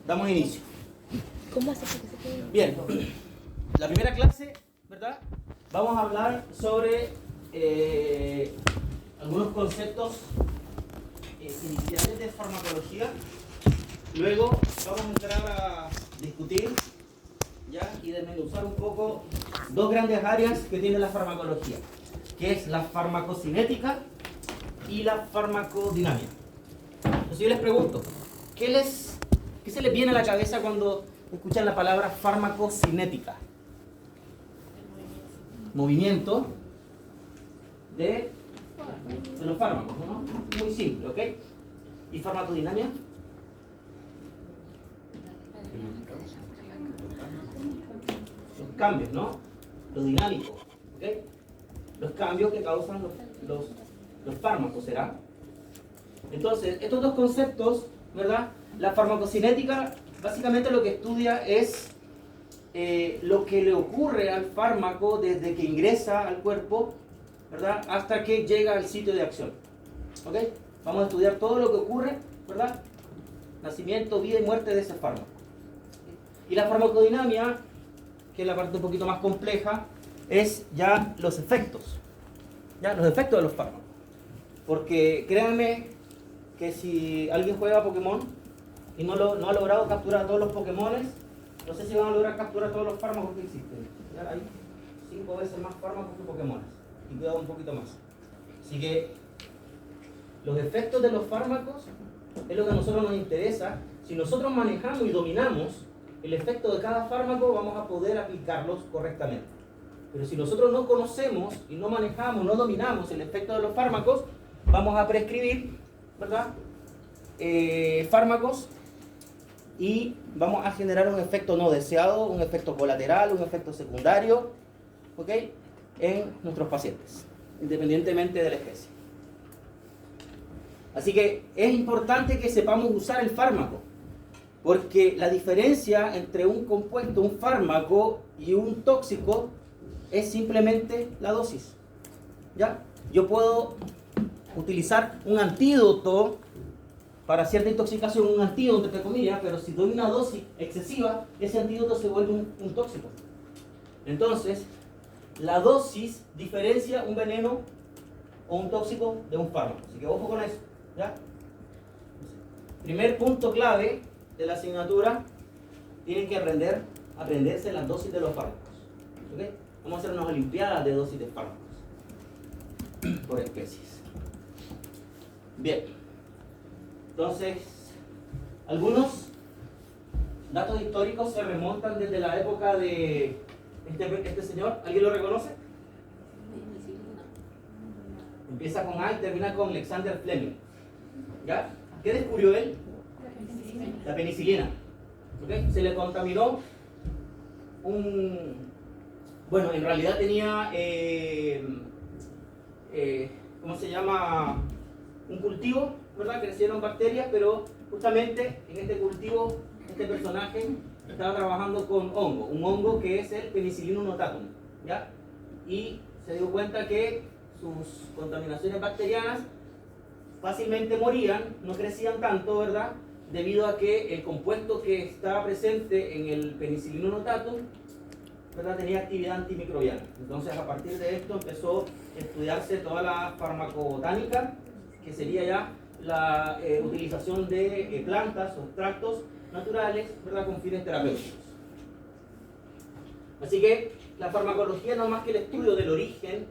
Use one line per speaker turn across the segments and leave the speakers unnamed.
damos inicio.
¿Cómo hace para que se quede?
Bien, la primera clase, ¿verdad? Vamos a hablar sobre algunos conceptos iniciales de farmacología. Luego vamos a entrar a discutir ya y desmenuzar un poco dos grandes áreas que tiene la farmacología, que es la farmacocinética y la farmacodinámica. Entonces yo les pregunto, ¿qué se les viene a la cabeza cuando escuchan la palabra farmacocinética? Movimiento de los fármacos, ¿no? Muy simple, ¿ok? ¿Y farmacodinámica? Los cambios, ¿no? Lo dinámico, ¿ok? Los cambios que causan los fármacos, ¿será? Entonces, estos dos conceptos, ¿verdad? La farmacocinética básicamente lo que estudia es lo que le ocurre al fármaco desde que ingresa al cuerpo, ¿verdad? Hasta que llega al sitio de acción, ¿ok? Vamos a estudiar todo lo que ocurre, ¿verdad? Nacimiento, vida y muerte de ese fármaco. Y la farmacodinámica, que es la parte un poquito más compleja, es ya los efectos, los efectos de los fármacos. Porque créanme que si alguien juega Pokémon y no ha logrado capturar a todos los Pokémones, no sé si van a lograr capturar todos los fármacos que existen. ¿Ya? Hay 5 veces más fármacos que Pokémones, y cuidado un poquito más. Así que los efectos de los fármacos es lo que a nosotros nos interesa. Si nosotros manejamos y dominamos el efecto de cada fármaco, vamos a poder aplicarlos correctamente. Pero si nosotros no conocemos y no manejamos, no dominamos el efecto de los fármacos, vamos a prescribir, ¿verdad? Fármacos y vamos a generar un efecto no deseado, un efecto colateral, un efecto secundario, ¿ok? En nuestros pacientes, independientemente de la especie. Así que es importante que sepamos usar el fármaco, porque la diferencia entre un compuesto, un fármaco y un tóxico es simplemente la dosis. ¿Ya? Yo puedo utilizar un antídoto para cierta intoxicación, un antídoto entre comillas, pero si doy una dosis excesiva, ese antídoto se vuelve un tóxico. Entonces, la dosis diferencia un veneno o un tóxico de un fármaco. Así que ojo con eso. ¿Ya? Primer punto clave de la asignatura, tienen que aprenderse las dosis de los fármacos. ¿Okay? Vamos a hacer unas olimpiadas de dosis de fármacos por especies. Bien. Entonces, algunos datos históricos se remontan desde la época de este señor. ¿Alguien lo reconoce? Empieza con A y termina con Alexander Fleming. ¿Ya? ¿Qué descubrió él? La penicilina. ¿Okay? Se le contaminó bueno, en realidad tenía ¿cómo se llama? Un cultivo, ¿verdad? Crecieron bacterias, pero justamente en este cultivo, este personaje estaba trabajando con hongo, un hongo que es el Penicillium notatum, ¿ya? Y se dio cuenta que sus contaminaciones bacterianas fácilmente morían, no crecían tanto, ¿verdad? Debido a que el compuesto que estaba presente en el Penicillium notatum, ¿verdad? Tenía actividad antimicrobiana. Entonces, a partir de esto empezó a estudiarse toda la farmacobotánica, que sería ya la utilización de plantas o extractos naturales, ¿verdad? Con fines terapéuticos. Así que la farmacología no es más que el estudio del origen,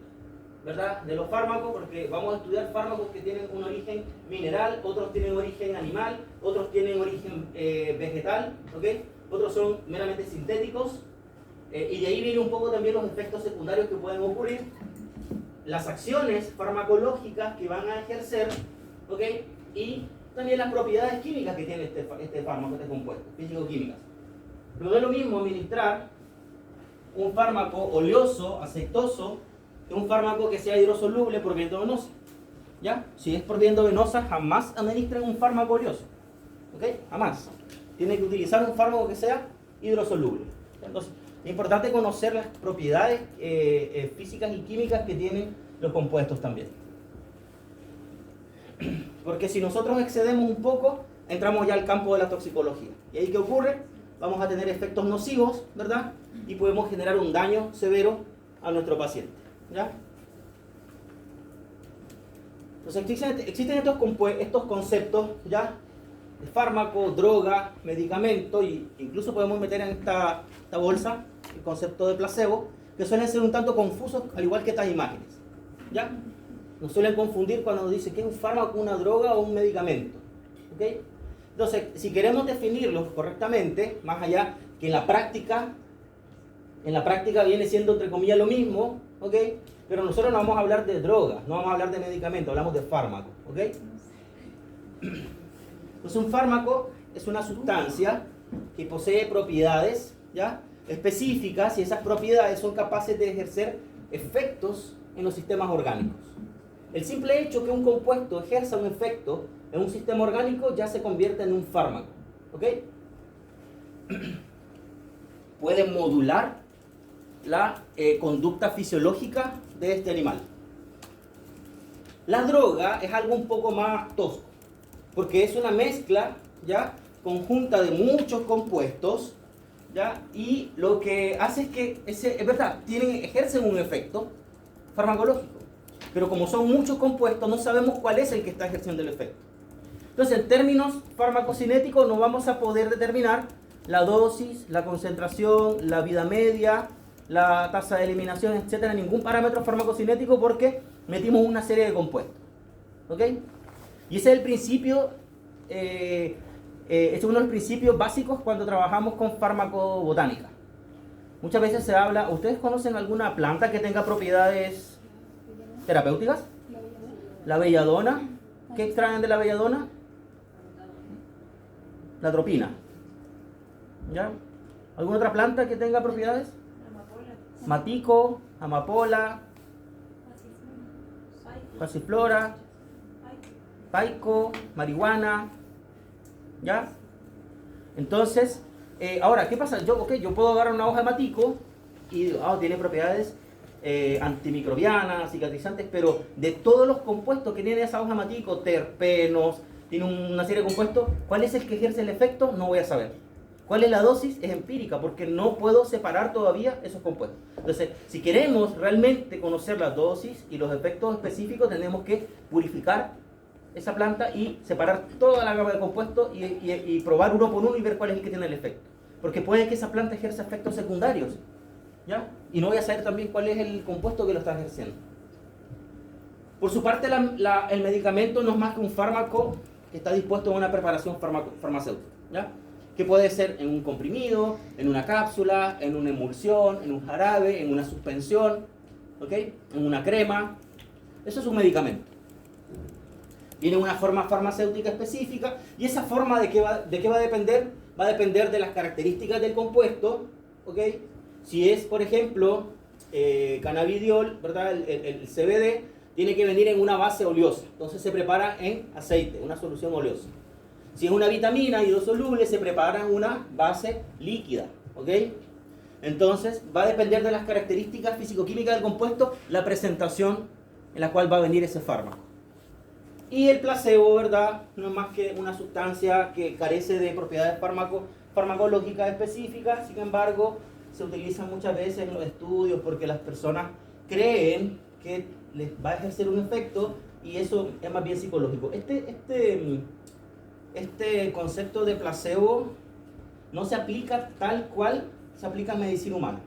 ¿verdad? De los fármacos, porque vamos a estudiar fármacos que tienen un origen mineral, otros tienen origen animal, otros tienen origen vegetal, ¿ok? Otros son meramente sintéticos, y de ahí viene un poco también los efectos secundarios que pueden ocurrir, las acciones farmacológicas que van a ejercer, ¿ok? Y también las propiedades químicas que tiene este fármaco, este compuesto, físico-químicas. Pero no es lo mismo administrar un fármaco oleoso, aceitoso, que un fármaco que sea hidrosoluble por vía endovenosa. ¿Ya? Si es por vía endovenosa, jamás administren un fármaco oleoso. ¿Ok? Jamás. Tiene que utilizar un fármaco que sea hidrosoluble. Entonces, es importante conocer las propiedades físicas y químicas que tienen los compuestos también. Porque si nosotros excedemos un poco, entramos ya al campo de la toxicología. ¿Y ahí qué ocurre? Vamos a tener efectos nocivos, ¿verdad? Y podemos generar un daño severo a nuestro paciente, ¿ya? Entonces existen estos conceptos, ¿ya? De fármaco, droga, medicamento, y incluso podemos meter en esta bolsa el concepto de placebo, que suelen ser un tanto confusos, al igual que estas imágenes, ¿ya? Nos suelen confundir cuando nos dicen que es un fármaco, una droga o un medicamento, ¿ok? Entonces, si queremos definirlos correctamente, más allá que en la práctica viene siendo entre comillas lo mismo, ¿ok? Pero nosotros no vamos a hablar de drogas, no vamos a hablar de medicamentos, hablamos de fármaco, ¿ok? Entonces un fármaco es una sustancia que posee propiedades, ¿ya?, específicas, y esas propiedades son capaces de ejercer efectos en los sistemas orgánicos. El simple hecho que un compuesto ejerza un efecto en un sistema orgánico ya se convierte en un fármaco, ¿ok? Puede modular la conducta fisiológica de este animal. La droga es algo un poco más tosco, porque es una mezcla, ¿ya?, conjunta de muchos compuestos, ¿ya? Y lo que hace es que, es verdad, ejercen un efecto farmacológico, pero como son muchos compuestos, no sabemos cuál es el que está ejerciendo el efecto. Entonces, en términos farmacocinéticos, no vamos a poder determinar la dosis, la concentración, la vida media, la tasa de eliminación, etcétera, ningún parámetro farmacocinético, porque metimos una serie de compuestos, ¿ok? Y ese es el principio, es uno de los principios básicos cuando trabajamos con farmacobotánica. Muchas veces se habla, ¿ustedes conocen alguna planta que tenga propiedades terapéuticas? La belladona. ¿Qué extraen de la belladona? La atropina. ¿Ya? ¿Alguna otra planta que tenga propiedades? Matico, amapola, pasiflora, paico, marihuana, ¿ya? Entonces, ahora, ¿qué pasa? Yo puedo agarrar una hoja de matico y tiene propiedades antimicrobianas, cicatrizantes, pero de todos los compuestos que tiene esa hoja de matico, terpenos, tiene una serie de compuestos, ¿cuál es el que ejerce el efecto? No voy a saber. ¿Cuál es la dosis? Es empírica, porque no puedo separar todavía esos compuestos. Entonces, si queremos realmente conocer la dosis y los efectos específicos, tenemos que purificar esa planta y separar toda la gama de compuestos y probar uno por uno y ver cuál es el que tiene el efecto. Porque puede que esa planta ejerza efectos secundarios, ¿ya? Y no voy a saber también cuál es el compuesto que lo está ejerciendo. Por su parte, el medicamento no es más que un fármaco que está dispuesto en una preparación farmacéutica, ¿ya? Que puede ser en un comprimido, en una cápsula, en una emulsión, en un jarabe, en una suspensión, ¿ok?, en una crema. Eso es un medicamento. Tiene una forma farmacéutica específica, y esa forma ¿de qué va a depender? Va a depender de las características del compuesto, ¿ok? Si es, por ejemplo, cannabidiol, ¿verdad? El CBD tiene que venir en una base oleosa, entonces se prepara en aceite, una solución oleosa. Si es una vitamina hidrosoluble, se prepara en una base líquida, ¿ok? Entonces va a depender de las características físico-químicas del compuesto la presentación en la cual va a venir ese fármaco. Y el placebo, ¿verdad?, no es más que una sustancia que carece de propiedades farmacológicas específicas. Sin embargo, se utiliza muchas veces en los estudios porque las personas creen que les va a ejercer un efecto, y eso es más bien psicológico. Este concepto de placebo no se aplica tal cual se aplica en medicina humana.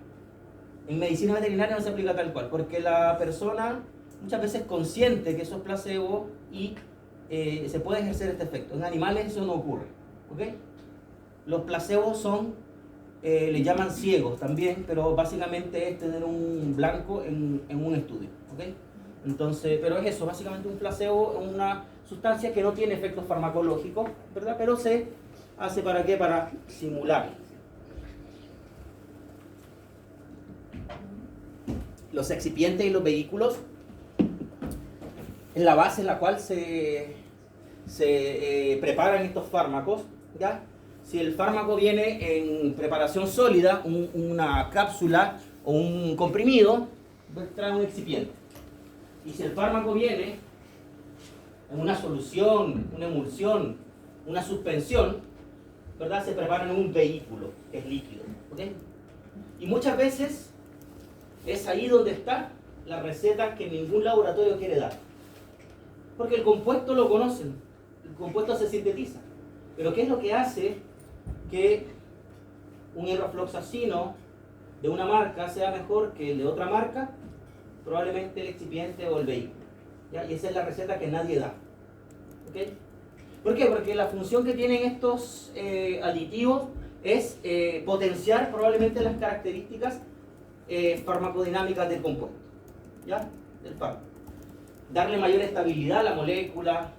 En medicina veterinaria no se aplica tal cual, porque la persona muchas veces es consciente que eso es placebo y se puede ejercer este efecto. En animales eso no ocurre, ¿ok? Los placebos son, le llaman ciegos también, pero básicamente es tener un blanco en un estudio, ¿ok? Entonces, pero es eso, básicamente un placebo es una sustancia que no tiene efectos farmacológicos, ¿verdad? Pero se hace ¿para qué? Para simular. Los excipientes y los vehículos es la base en la cual se preparan estos fármacos, ¿ya? Si el fármaco viene en preparación sólida, una cápsula o un comprimido, trae un excipiente. Y si el fármaco viene en una solución, una emulsión, una suspensión, ¿verdad? Se preparan en un vehículo, que es líquido, ¿ok? Y muchas veces es ahí donde está la receta que ningún laboratorio quiere dar. Porque el compuesto lo conocen, el compuesto se sintetiza. Pero ¿qué es lo que hace que un errofloxacino de una marca sea mejor que el de otra marca? Probablemente el excipiente o el vehículo, ¿ya? Y esa es la receta que nadie da, ¿ok? ¿Por qué? Porque la función que tienen estos aditivos es potenciar probablemente las características farmacodinámicas del compuesto, ¿ya? Del fármaco. Darle mayor estabilidad a la molécula,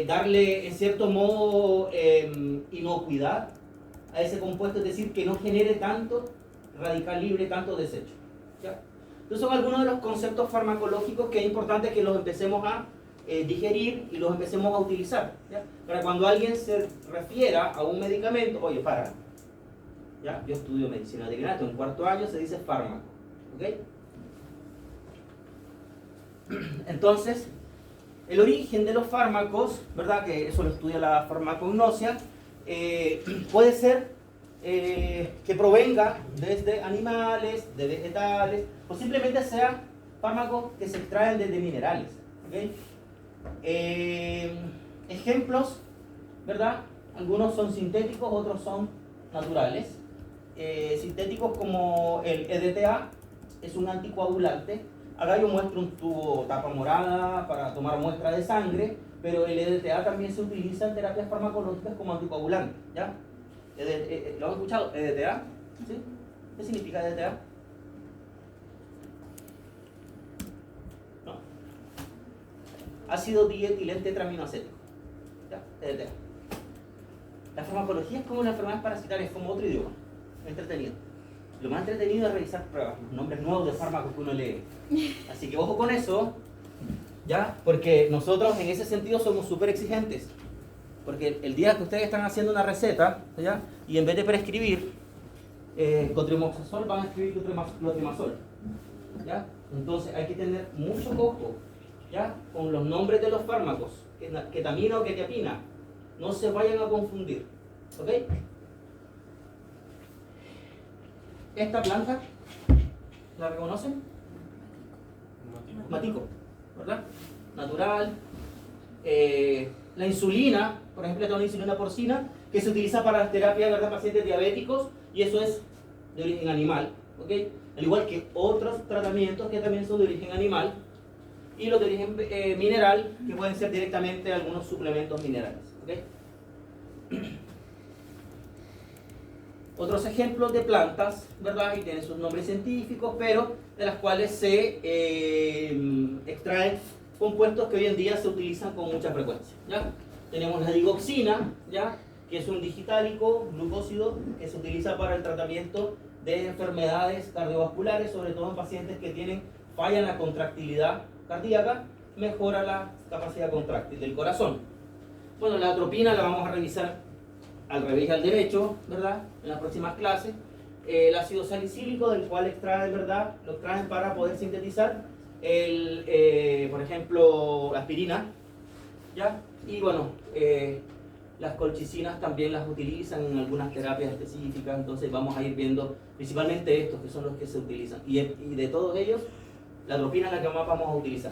darle en cierto modo inocuidad a ese compuesto, es decir, que no genere tanto radical libre, tanto desecho, ¿ya? Entonces son algunos de los conceptos farmacológicos que es importante que los empecemos a digerir y los empecemos a utilizar, ¿ya? Para cuando alguien se refiera a un medicamento, oye, para, ¿ya? Yo estudio medicina veterinaria, en cuarto año se dice fármaco, ¿ok? Entonces, el origen de los fármacos, ¿verdad? Que eso lo estudia la farmacognosia, puede ser que provenga desde animales, de vegetales, o simplemente sea fármacos que se extraen desde minerales, ¿ok? Ejemplos, ¿verdad? Algunos son sintéticos, otros son naturales. Sintéticos como el EDTA, es un anticoagulante. Acá yo muestro un tubo tapa morada para tomar muestra de sangre, pero el EDTA también se utiliza en terapias farmacológicas como anticoagulante, ¿ya? ¿Lo han escuchado? ¿EDTA? ¿Sí? ¿Qué significa EDTA? No. Ácido dietilentetraminoacético, ¿ya? EDTA. La farmacología es como una enfermedad parasitaria, es como otro idioma, entretenido. Lo más entretenido es revisar pruebas, los nombres nuevos de fármacos que uno lee. Así que ojo con eso, ¿ya? Porque nosotros en ese sentido somos súper exigentes. Porque el día que ustedes están haciendo una receta, ¿ya? Y en vez de prescribir cotrimoxazol, van a escribir clotrimazol, ¿ya? Entonces hay que tener mucho ojo, ¿ya? Con los nombres de los fármacos, ketamina o quetiapina. No se vayan a confundir, ¿ok? Esta planta, ¿la reconocen? Matico, ¿verdad? Natural. La insulina, por ejemplo, esta es una insulina porcina que se utiliza para las terapias, ¿verdad?, pacientes diabéticos, y eso es de origen animal, ¿ok? Al igual que otros tratamientos que también son de origen animal, y los de origen mineral, que pueden ser directamente algunos suplementos minerales, ¿ok? Otros ejemplos de plantas, ¿verdad? Y tienen sus nombres científicos, pero de las cuales se extraen compuestos que hoy en día se utilizan con mucha frecuencia, ¿ya? Tenemos la digoxina, ¿ya? Que es un digitálico, glucósido, que se utiliza para el tratamiento de enfermedades cardiovasculares, sobre todo en pacientes que tienen falla en la contractilidad cardíaca, mejora la capacidad contráctil del corazón. Bueno, la atropina la vamos a revisar al revés y al derecho, ¿verdad?, en las próximas clases. El ácido salicílico, del cual extraen, ¿verdad?, lo extraen para poder sintetizar por ejemplo, la aspirina, ¿ya? Y bueno, las colchicinas también las utilizan en algunas terapias específicas, entonces vamos a ir viendo principalmente estos que son los que se utilizan. Y de todos ellos, la atropina es la que más vamos a utilizar.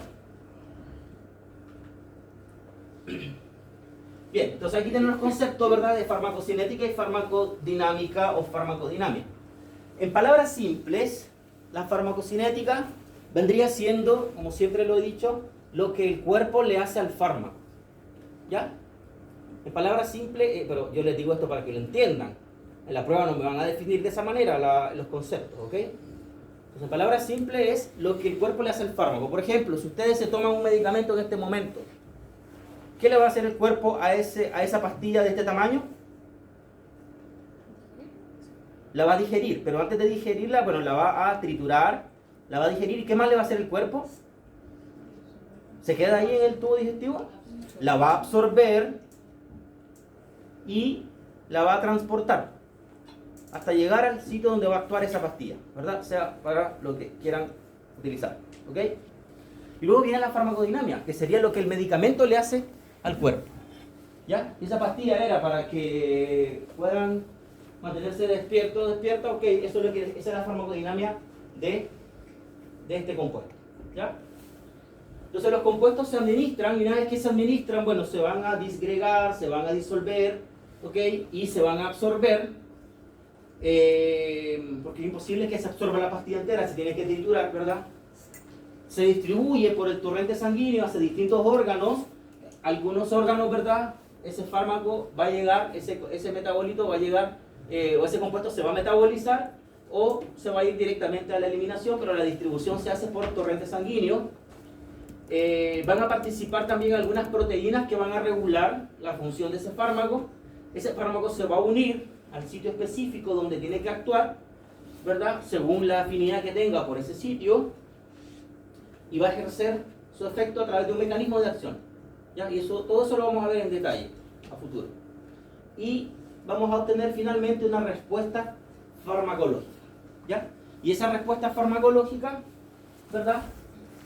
Bien, entonces aquí tenemos los conceptos, ¿verdad?, de farmacocinética y farmacodinámica o farmacodinámica. En palabras simples, la farmacocinética vendría siendo, como siempre lo he dicho, lo que el cuerpo le hace al fármaco, ¿ya? En palabras simples, pero yo les digo esto para que lo entiendan. En la prueba no me van a definir de esa manera los conceptos, ¿ok? Entonces, en palabras simples es lo que el cuerpo le hace al fármaco. Por ejemplo, si ustedes se toman un medicamento en este momento, ¿qué le va a hacer el cuerpo a esa pastilla de este tamaño? La va a digerir, pero antes de digerirla, bueno, la va a triturar, la va a digerir. ¿Y qué más le va a hacer el cuerpo? ¿Se queda ahí en el tubo digestivo? La va a absorber y la va a transportar hasta llegar al sitio donde va a actuar esa pastilla, ¿verdad? Sea para lo que quieran utilizar, ¿ok? Y luego viene la farmacodinámica, que sería lo que el medicamento le hace al cuerpo. ¿Ya? Y esa pastilla era para que puedan mantenerse despierta, ok, eso es lo que, esa es la farmacodinámica de este compuesto. ¿Ya? Entonces los compuestos se administran y una vez que se administran, bueno, se van a disgregar, se van a disolver, ok, y se van a absorber, porque es imposible que se absorba la pastilla entera, se tiene que triturar, ¿verdad? Se distribuye por el torrente sanguíneo hacia distintos órganos, algunos órganos, ¿verdad? Ese fármaco va a llegar, ese metabolito va a llegar, o ese compuesto se va a metabolizar o se va a ir directamente a la eliminación, pero la distribución se hace por torrente sanguíneo. Van a participar también algunas proteínas que van a regular la función de ese fármaco. Ese fármaco se va a unir al sitio específico donde tiene que actuar, ¿verdad? Según la afinidad que tenga por ese sitio, y va a ejercer su efecto a través de un mecanismo de acción. ¿Ya? Y todo eso lo vamos a ver en detalle a futuro. Y vamos a obtener finalmente una respuesta farmacológica. ¿Ya? Y esa respuesta farmacológica, ¿verdad?,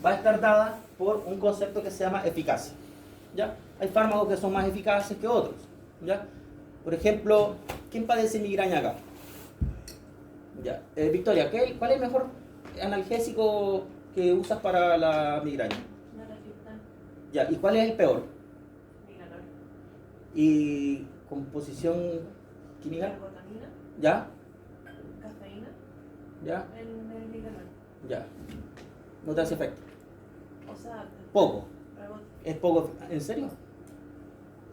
va a estar dada por un concepto que se llama eficacia. ¿Ya? Hay fármacos que son más eficaces que otros. ¿Ya? Por ejemplo, ¿quién padece migraña acá? ¿Ya? Victoria, ¿cuál es el mejor analgésico que usas para la migraña? Ya, ¿y cuál es el peor?
Mirador.
¿Y composición química?
Ergotamina,
¿Ya?
cafeína,
¿Ya?
el Mirador.
Ya. ¿No te hace efecto?
O sea,
Poco.
rebote.
¿Es poco? ¿En serio?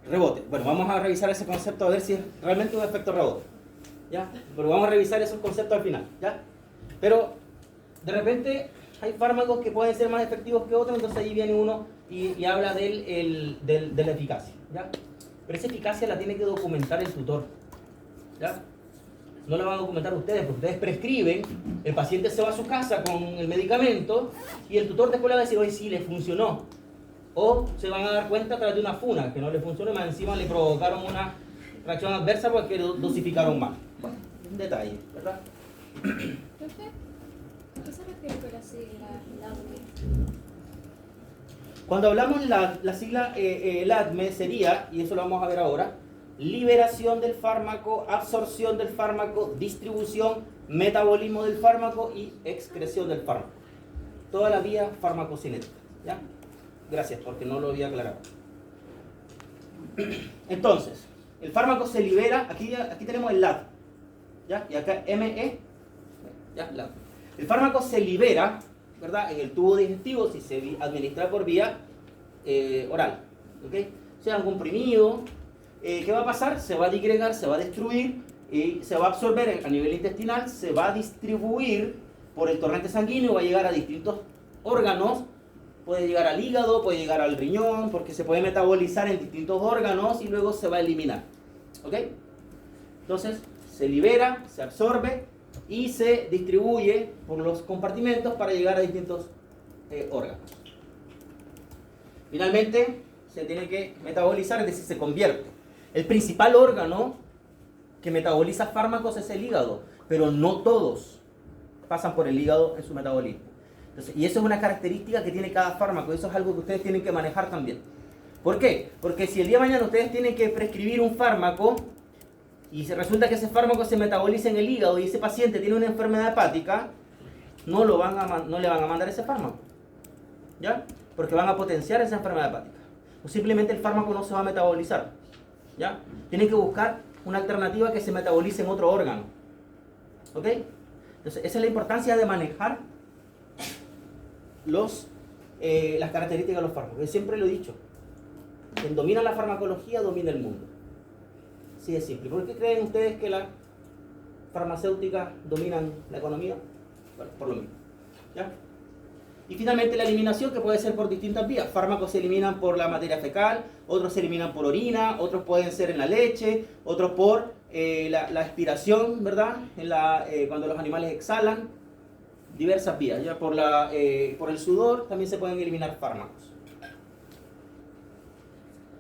Rebote. Bueno, vamos a revisar ese concepto a ver si es realmente un efecto rebote. ¿Ya? Pero vamos a revisar esos conceptos al final. ¿Ya? Pero, de repente, hay fármacos que pueden ser más efectivos que otros, entonces ahí viene uno y habla de la eficacia. ¿Ya? Pero esa eficacia la tiene que documentar el tutor. ¿Ya? No la van a documentar ustedes, porque ustedes prescriben, el paciente se va a su casa con el medicamento y el tutor después le va a decir, oye, sí, le funcionó. O se van a dar cuenta a través de una funa, que no le funcionó y más encima le provocaron una reacción adversa porque dosificaron mal. Bueno, un detalle, ¿verdad?
Profe, ¿a qué se refiere con la sigla LADME?
Cuando hablamos la sigla LADME sería, y eso lo vamos a ver ahora, liberación del fármaco, absorción del fármaco, distribución, metabolismo del fármaco y excreción del fármaco. Toda la vía farmacocinética. ¿Ya? Gracias, porque no lo había aclarado. Entonces, el fármaco se libera, aquí tenemos el LAD, ¿ya? Y acá ME, ¿ya? LAD. El fármaco se libera, ¿verdad?, en el tubo digestivo si se administra por vía oral, ¿ok? Sea un comprimido, ¿qué va a pasar? Se va a digregar, se va a destruir y se va a absorber a nivel intestinal, se va a distribuir por el torrente sanguíneo, va a llegar a distintos órganos, puede llegar al hígado, puede llegar al riñón, porque se puede metabolizar en distintos órganos y luego se va a eliminar. ¿Ok? Entonces, se libera, se absorbe y se distribuye por los compartimentos para llegar a distintos órganos. Finalmente, se tiene que metabolizar, es decir, se convierte. El principal órgano que metaboliza fármacos es el hígado, pero no todos pasan por el hígado en su metabolismo. Entonces, y eso es una característica que tiene cada fármaco, eso es algo que ustedes tienen que manejar también. ¿Por qué? Porque si el día de mañana ustedes tienen que prescribir un fármaco y se resulta que ese fármaco se metaboliza en el hígado y ese paciente tiene una enfermedad hepática, no le van a mandar ese fármaco, ¿ya? Porque van a potenciar esa enfermedad hepática. O simplemente el fármaco no se va a metabolizar, ¿ya? Tienen que buscar una alternativa que se metabolice en otro órgano, ¿ok? Entonces, esa es la importancia de manejar las características de los fármacos. Yo siempre lo he dicho, quien domina la farmacología domina el mundo. Así de simple. ¿Por qué creen ustedes que las farmacéuticas dominan la economía? Bueno, por lo mismo. ¿Ya? Y finalmente la eliminación, que puede ser por distintas vías. Fármacos se eliminan por la materia fecal, otros se eliminan por orina, otros pueden ser en la leche, otros por la expiración, ¿verdad? Cuando los animales exhalan. Diversas vías. Ya por el sudor también se pueden eliminar fármacos.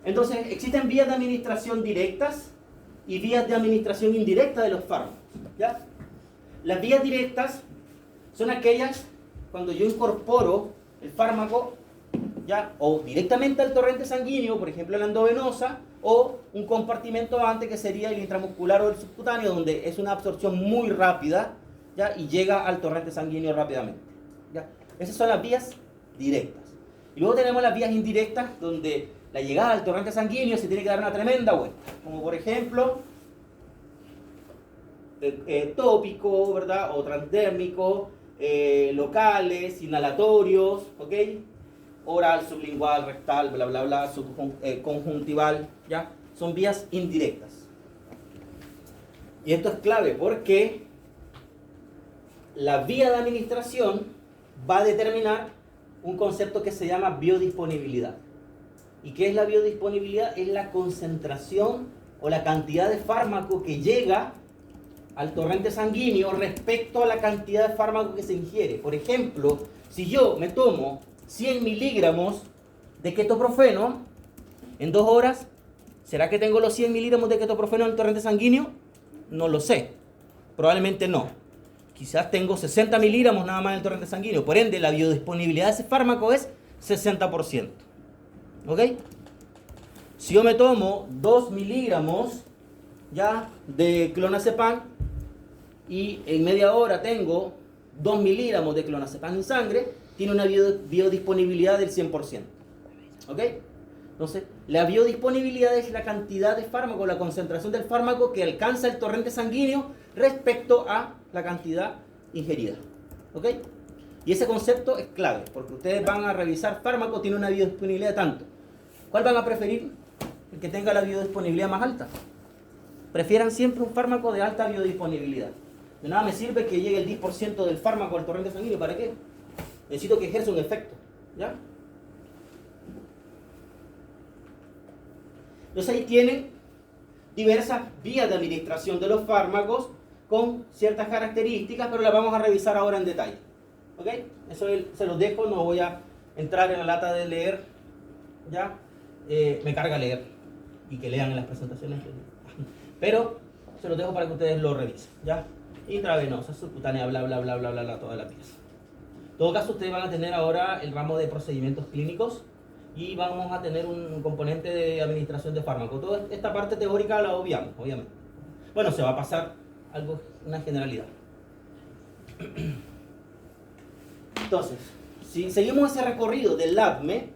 Entonces, existen vías de administración directas y vías de administración indirecta de los fármacos. ¿Ya? Las vías directas son aquellas cuando yo incorporo el fármaco, ¿ya?, o directamente al torrente sanguíneo, por ejemplo la endovenosa, o un compartimento antes que sería el intramuscular o el subcutáneo, donde es una absorción muy rápida, ¿ya? Y llega al torrente sanguíneo rápidamente, ¿ya? Esas son las vías directas. Y luego tenemos las vías indirectas, donde la llegada al torrente sanguíneo se tiene que dar una tremenda vuelta, como por ejemplo tópico, ¿verdad? O transdérmico, locales, inhalatorios, ¿ok? Oral, sublingual, rectal, bla, bla, bla, conjuntival, ¿ya? Son vías indirectas. Y esto es clave porque la vía de administración va a determinar un concepto que se llama biodisponibilidad. ¿Y qué es la biodisponibilidad? Es la concentración o la cantidad de fármaco que llega al torrente sanguíneo respecto a la cantidad de fármaco que se ingiere. Por ejemplo, si yo me tomo 100 miligramos de ketoprofeno en 2 horas, ¿será que tengo los 100 miligramos de ketoprofeno en el torrente sanguíneo? No lo sé. Probablemente no. Quizás tengo 60 miligramos nada más en el torrente sanguíneo. Por ende, la biodisponibilidad de ese fármaco es 60%. ¿Ok? Si yo me tomo 2 miligramos ya de clonazepam y en media hora tengo 2 miligramos de clonazepam en sangre, tiene una biodisponibilidad del 100%. ¿Ok? Entonces, la biodisponibilidad es la cantidad de fármaco, la concentración del fármaco que alcanza el torrente sanguíneo respecto a la cantidad ingerida. ¿Ok? Y ese concepto es clave, porque ustedes van a revisar fármaco, tiene una biodisponibilidad de tanto. ¿Cuál van a preferir? El que tenga la biodisponibilidad más alta. Prefieran siempre un fármaco de alta biodisponibilidad. De nada me sirve que llegue el 10% del fármaco al torrente sanguíneo. ¿Para qué? Necesito que ejerza un efecto. ¿Ya? Entonces ahí tienen diversas vías de administración de los fármacos con ciertas características, pero las vamos a revisar ahora en detalle. ¿Ok? Eso se los dejo, no voy a entrar en la lata de leer. ¿Ya? Me carga leer y que lean en las presentaciones. Pero se los dejo para que ustedes lo revisen. ¿Ya? Intravenosa, subcutánea, bla, bla, bla, bla, bla, bla, todas las vías. En todo caso, ustedes van a tener ahora el ramo de procedimientos clínicos y vamos a tener un componente de administración de fármaco. Toda esta parte teórica la obviamos, obviamente. Bueno, se va a pasar algo, una generalidad. Entonces, si seguimos ese recorrido del LADME,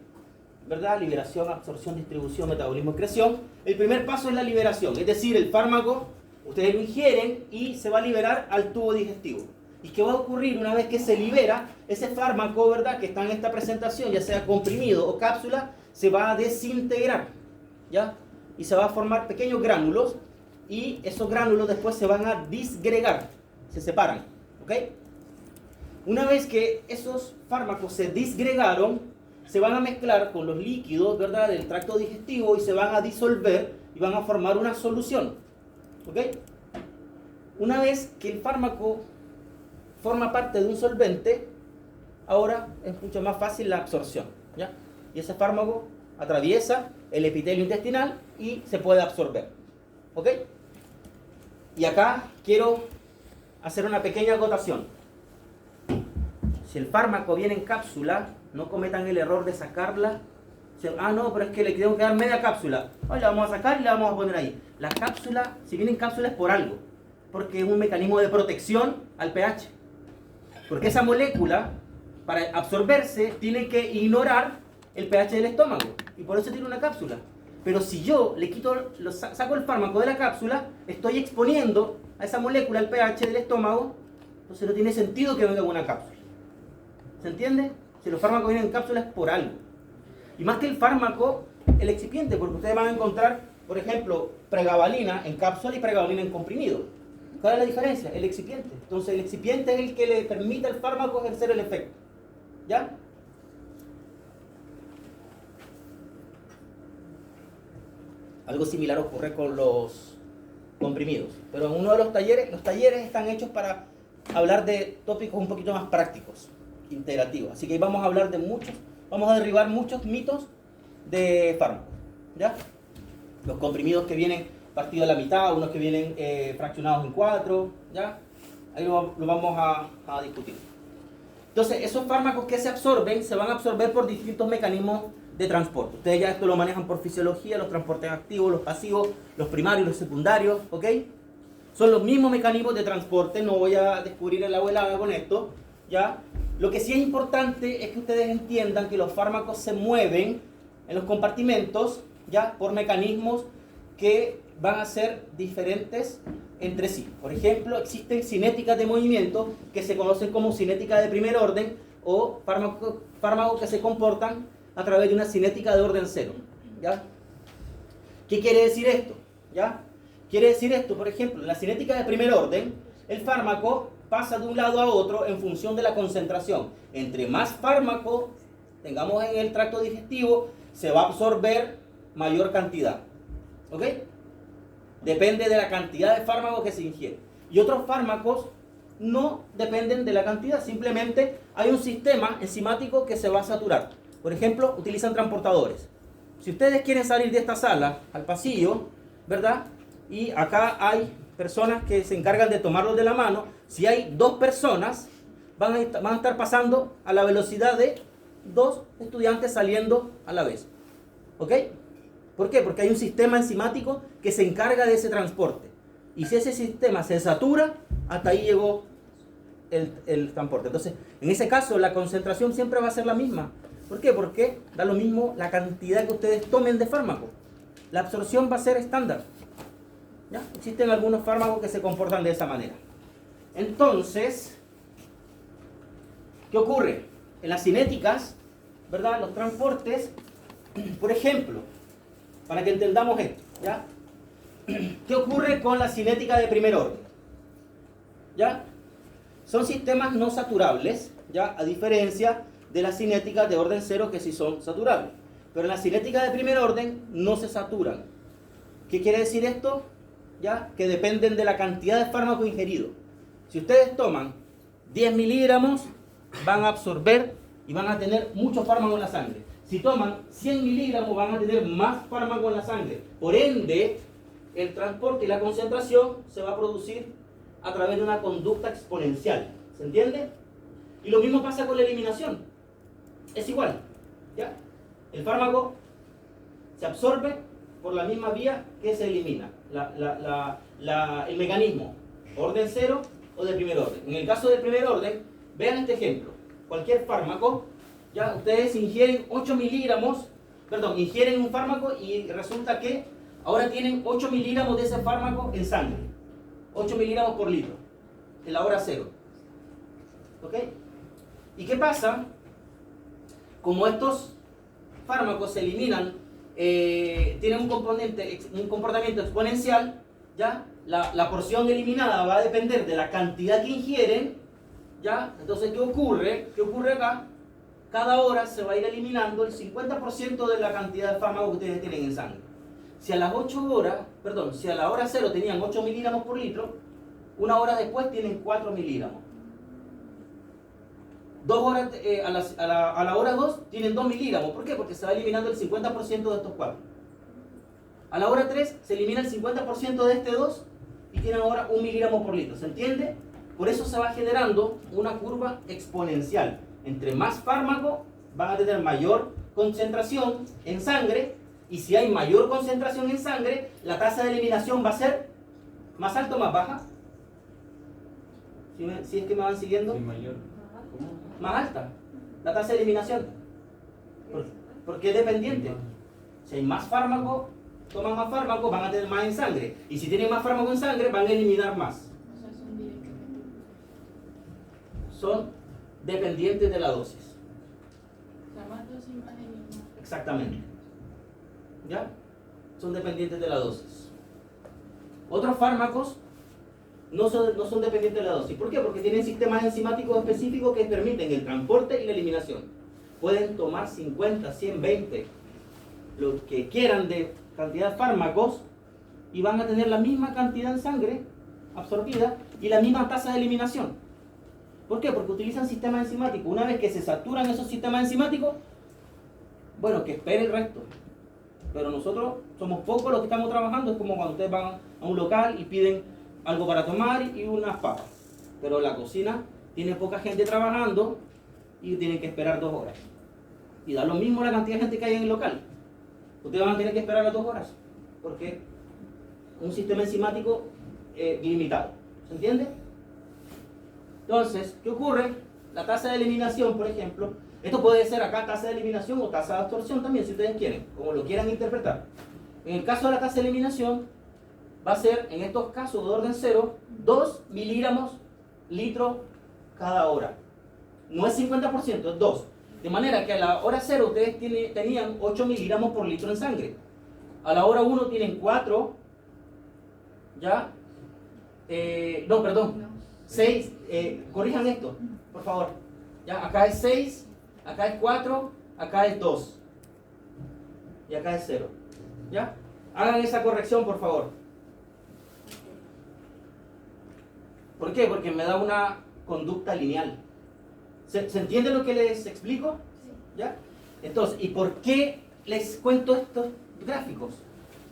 ¿verdad? Liberación, absorción, distribución, metabolismo, excreción. El primer paso es la liberación, es decir, el fármaco, ustedes lo ingieren y se va a liberar al tubo digestivo. ¿Y qué va a ocurrir una vez que se libera? Ese fármaco, ¿verdad?, que está en esta presentación, ya sea comprimido o cápsula, se va a desintegrar, ¿ya? Y se va a formar pequeños gránulos y esos gránulos después se van a disgregar, se separan, ¿ok? Una vez que esos fármacos se disgregaron, se van a mezclar con los líquidos, ¿verdad?, del tracto digestivo y se van a disolver y van a formar una solución, ¿ok? Una vez que el fármaco forma parte de un solvente, ahora es mucho más fácil la absorción, ¿ya? Y ese fármaco atraviesa el epitelio intestinal y se puede absorber, ¿ok? Y acá quiero hacer una pequeña acotación. Si el fármaco viene en cápsula, no cometan el error de sacarla. No, pero es que le tengo que dar media cápsula. La vamos a sacar y la vamos a poner ahí. La cápsula, si viene en cápsula es por algo, porque es un mecanismo de protección al pH. Porque esa molécula, para absorberse, tiene que ignorar el pH del estómago. Y por eso tiene una cápsula. Pero si yo le saco el fármaco de la cápsula, estoy exponiendo a esa molécula al pH del estómago. Entonces no tiene sentido que venga en una cápsula. ¿Se entiende? Si los fármacos vienen en cápsula es por algo. Y más que el fármaco, el excipiente. Porque ustedes van a encontrar, por ejemplo, pregabalina en cápsula y pregabalina en comprimido. ¿Cuál es la diferencia? El excipiente. Entonces el excipiente es el que le permite al fármaco ejercer el efecto. ¿Ya? Algo similar ocurre con los comprimidos. Pero en uno de los talleres están hechos para hablar de tópicos un poquito más prácticos, integrativos. Así que vamos a hablar de vamos a derribar muchos mitos de fármacos. ¿Ya? Los comprimidos que vienen partidos a la mitad, unos que vienen fraccionados en 4, ¿ya? Ahí lo vamos a discutir. Entonces, esos fármacos que se absorben, se van a absorber por distintos mecanismos de transporte. Ustedes ya esto lo manejan por fisiología, los transportes activos, los pasivos, los primarios, los secundarios, ¿ok? Son los mismos mecanismos de transporte, no voy a descubrir el agua helada con esto, ¿ya? Lo que sí es importante es que ustedes entiendan que los fármacos se mueven en los compartimentos, ¿ya? Por mecanismos que van a ser diferentes entre sí. Por ejemplo, existen cinéticas de movimiento que se conocen como cinética de primer orden o fármacos que se comportan a través de una cinética de orden cero, ¿ya? ¿Qué quiere decir esto? ¿Ya? Quiere decir esto, por ejemplo, en la cinética de primer orden, el fármaco pasa de un lado a otro en función de la concentración. Entre más fármaco tengamos en el tracto digestivo, se va a absorber mayor cantidad. ¿Ok? Depende de la cantidad de fármaco que se ingiere. Y otros fármacos no dependen de la cantidad, simplemente hay un sistema enzimático que se va a saturar. Por ejemplo, utilizan transportadores. Si ustedes quieren salir de esta sala al pasillo, ¿verdad? Y acá hay personas que se encargan de tomarlos de la mano. Si hay dos personas, van a estar pasando a la velocidad de dos estudiantes saliendo a la vez. ¿Ok? ¿Por qué? Porque hay un sistema enzimático que se encarga de ese transporte. Y si ese sistema se satura, hasta ahí llegó el transporte. Entonces, en ese caso, la concentración siempre va a ser la misma. ¿Por qué? Porque da lo mismo la cantidad que ustedes tomen de fármaco. La absorción va a ser estándar. ¿Ya? Existen algunos fármacos que se comportan de esa manera. Entonces, ¿qué ocurre? En las cinéticas, ¿verdad? Los transportes, por ejemplo, para que entendamos esto, ¿ya? ¿Qué ocurre con la cinética de primer orden? ¿Ya? Son sistemas no saturables, ¿ya? A diferencia de las cinéticas de orden cero que sí son saturables. Pero en la cinética de primer orden no se saturan. ¿Qué quiere decir esto? ¿Ya? Que dependen de la cantidad de fármaco ingerido. Si ustedes toman 10 miligramos, van a absorber y van a tener mucho fármaco en la sangre. Si toman 100 miligramos, van a tener más fármaco en la sangre. Por ende, el transporte y la concentración se va a producir a través de una conducta exponencial. ¿Se entiende? Y lo mismo pasa con la eliminación. Es igual, ¿ya? El fármaco se absorbe por la misma vía que se elimina. El mecanismo, orden cero o de primer orden. En el caso del primer orden, vean este ejemplo. Cualquier fármaco, ya ustedes ingieren 8 miligramos, ingieren un fármaco y resulta que ahora tienen 8 miligramos de ese fármaco en sangre. 8 miligramos por litro, en la hora cero. ¿Ok? ¿Y qué pasa? Como estos fármacos se eliminan, tienen un comportamiento exponencial, ¿ya? La porción eliminada va a depender de la cantidad que ingieren, ¿ya? Entonces, ¿qué ocurre? ¿Qué ocurre acá? Cada hora se va a ir eliminando el 50% de la cantidad de fármaco que ustedes tienen en sangre. Si a las 8 horas, si a la hora 0 tenían 8 miligramos por litro, una hora después tienen 4 miligramos. 2 horas, a la hora 2 tienen 2 miligramos. ¿Por qué? Porque se va eliminando el 50% de estos 4. A la hora 3 se elimina el 50% de este 2 y tienen ahora 1 miligramo por litro. ¿Se entiende? Por eso se va generando una curva exponencial. Entre más fármaco van a tener mayor concentración en sangre, y si hay mayor concentración en sangre, la tasa de eliminación va a ser más alta o más baja. ¿Si es que me van siguiendo?
Sí, mayor. ¿Cómo?
Más alta la tasa de eliminación. Porque es dependiente. Si hay más fármaco, toman más fármaco, van a tener más en sangre. Y si tienen más fármaco en sangre, van a eliminar más.
O sea, son directamente.
Son dependientes de la dosis.
O sea, más dosis, más ellos.
Exactamente. ¿Ya? Son dependientes de la dosis. Otros fármacos no son dependientes de la dosis. ¿Por qué? Porque tienen sistemas enzimáticos específicos que permiten el transporte y la eliminación. Pueden tomar 50, 100, 20, lo que quieran de cantidad de fármacos, y van a tener la misma cantidad en sangre absorbida y la misma tasa de eliminación. ¿Por qué? Porque utilizan sistemas enzimáticos. Una vez que se saturan esos sistemas enzimáticos, bueno, que espere el resto. Pero nosotros somos pocos los que estamos trabajando. Es como cuando ustedes van a un local y piden algo para tomar y unas papas. Pero la cocina tiene poca gente trabajando y tienen que esperar 2 horas. Y da lo mismo la cantidad de gente que hay en el local. Ustedes van a tener que esperar las 2 horas, porque un sistema enzimático limitado. ¿Se entiende? Entonces, ¿qué ocurre? La tasa de eliminación, por ejemplo, esto puede ser acá tasa de eliminación o tasa de absorción también, si ustedes quieren, como lo quieran interpretar. En el caso de la tasa de eliminación, va a ser, en estos casos de orden 0, 2 miligramos litro cada hora. No es 50%, es 2. De manera que a la hora 0 ustedes tenían 8 miligramos por litro en sangre. A la hora 1 tienen 4, ¿ya? No, perdón, 6, corrijan esto, por favor. ¿Ya? Acá es 6, acá es 4, acá es 2. Y acá es 0. ¿Ya? Hagan esa corrección, por favor. ¿Por qué? Porque me da una conducta lineal. ¿Se entiende lo que les explico? ¿Ya? Entonces, ¿y por qué les cuento estos gráficos?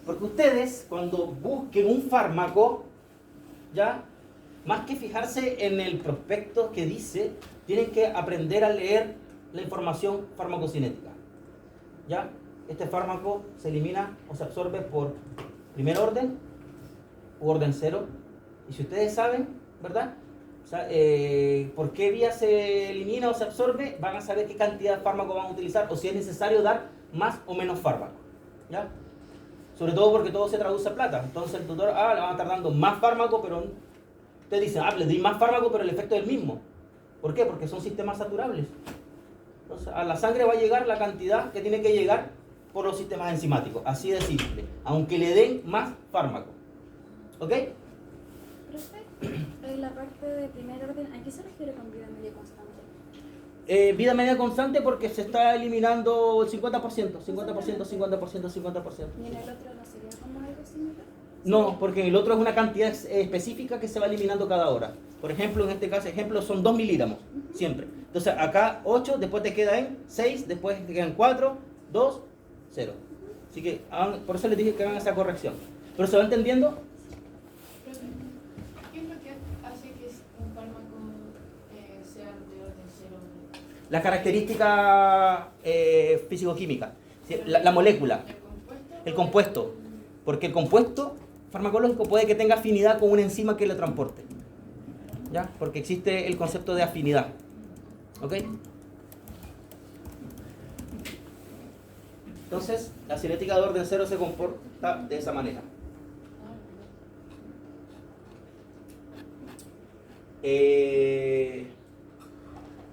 Porque ustedes, cuando busquen un fármaco, ¿ya? Más que fijarse en el prospecto que dice, tienen que aprender a leer la información farmacocinética. ¿Ya? Este fármaco se elimina o se absorbe por primer orden u orden 0. Y si ustedes saben, ¿verdad? O sea, por qué vía se elimina o se absorbe, van a saber qué cantidad de fármaco van a utilizar o si es necesario dar más o menos fármaco. ¿Ya? Sobre todo porque todo se traduce a plata. Entonces el tutor, le van a estar dando más fármaco, pero ustedes dicen, le di más fármaco, pero el efecto es el mismo. ¿Por qué? Porque son sistemas saturables. Entonces a la sangre va a llegar la cantidad que tiene que llegar por los sistemas enzimáticos. Así de simple. Aunque le den más fármaco. ¿Ok?
Profe, en la parte de primer orden, ¿a qué se refiere con vida media constante?
Vida media constante porque se está eliminando el 50%, 50%, 50%, 50%.
¿Y en el otro no sería como algo similar?
No, porque en el otro es una cantidad específica que se va eliminando cada hora. Por ejemplo, en este caso, son 2 miligramos, siempre. Entonces acá 8, después te queda en 6, después te quedan 4, 2, 0. Así que por eso les dije que hagan esa corrección. ¿Pero se va entendiendo?
¿Qué es lo que hace que un fármaco sea de orden 0?
La característica físico-química, la molécula, el compuesto. Porque el compuesto farmacológico puede que tenga afinidad con una enzima que lo transporte. ¿Ya? Porque existe el concepto de afinidad. ¿Ok? Entonces, la cinética de orden 0 se comporta de esa manera.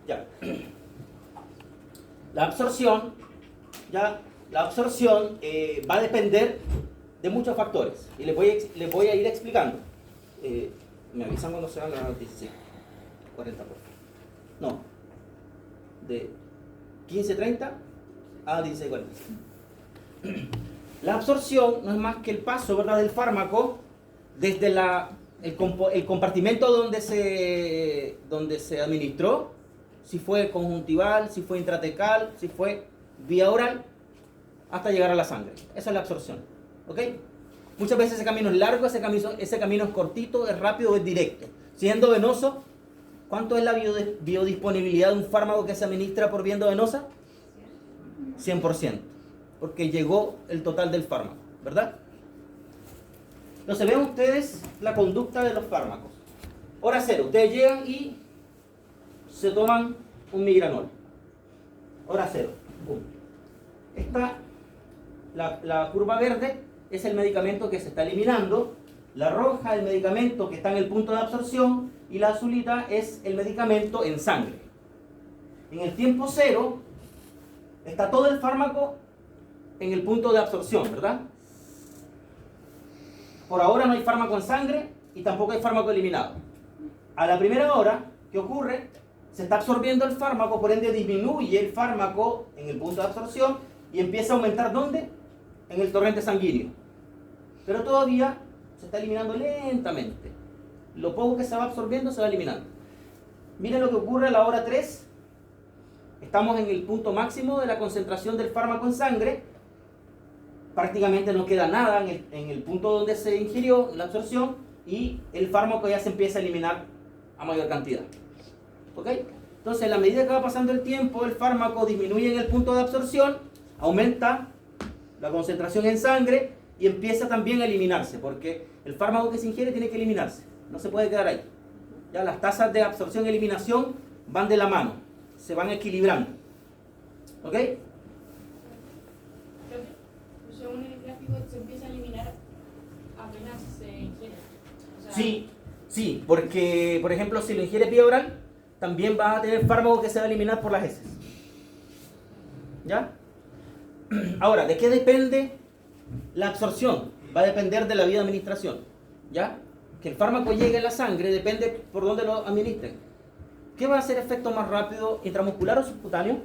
Ya. La absorción, va a depender de muchos factores. Y les voy a ir explicando. Me avisan cuando sean las 16:40, por favor. No. De 15:30 a 16:40. La absorción no es más que el paso, ¿verdad?, del fármaco desde el compartimento donde se administró, si fue conjuntival, si fue intratecal, si fue vía oral, hasta llegar a la sangre. Esa es la absorción. ¿Ok? Muchas veces ese camino es largo, ese camino es cortito, es rápido, es directo. Siendo venoso, ¿cuánto es la biodisponibilidad de un fármaco que se administra por vía endovenosa? 100%. Porque llegó el total del fármaco, ¿verdad? Entonces vean ustedes la conducta de los fármacos. Hora 0, ustedes llegan y se toman un migranol. Hora 0. La curva verde es el medicamento que se está eliminando, la roja el medicamento que está en el punto de absorción y la azulita es el medicamento en sangre. En el tiempo 0 está todo el fármaco en el punto de absorción, ¿verdad? Por ahora no hay fármaco en sangre y tampoco hay fármaco eliminado. A la primera hora, ¿qué ocurre? Se está absorbiendo el fármaco, por ende disminuye el fármaco en el punto de absorción y empieza a aumentar, ¿dónde? En el torrente sanguíneo. Pero todavía se está eliminando lentamente. Lo poco que se va absorbiendo se va eliminando. Miren lo que ocurre a la hora 3. Estamos en el punto máximo de la concentración del fármaco en sangre. Prácticamente no queda nada en el punto donde se ingirió la absorción y el fármaco ya se empieza a eliminar a mayor cantidad. ¿Ok? Entonces, a la medida que va pasando el tiempo, el fármaco disminuye en el punto de absorción, aumenta la concentración en sangre y empieza también a eliminarse, porque el fármaco que se ingiere tiene que eliminarse, no se puede quedar ahí. Ya las tasas de absorción y eliminación van de la mano, se van equilibrando. ¿Ok?
Según el gráfico se empieza a eliminar apenas se ingiere. O sea,
Sí, porque, por ejemplo, si lo ingieres vía oral, también vas a tener fármaco que se va a eliminar por las heces. ¿Ya? Ahora, ¿de qué depende la absorción? Va a depender de la vía de administración. ¿Ya? Que el fármaco llegue a la sangre depende por dónde lo administren. ¿Qué va a hacer efecto más rápido, intramuscular o subcutáneo?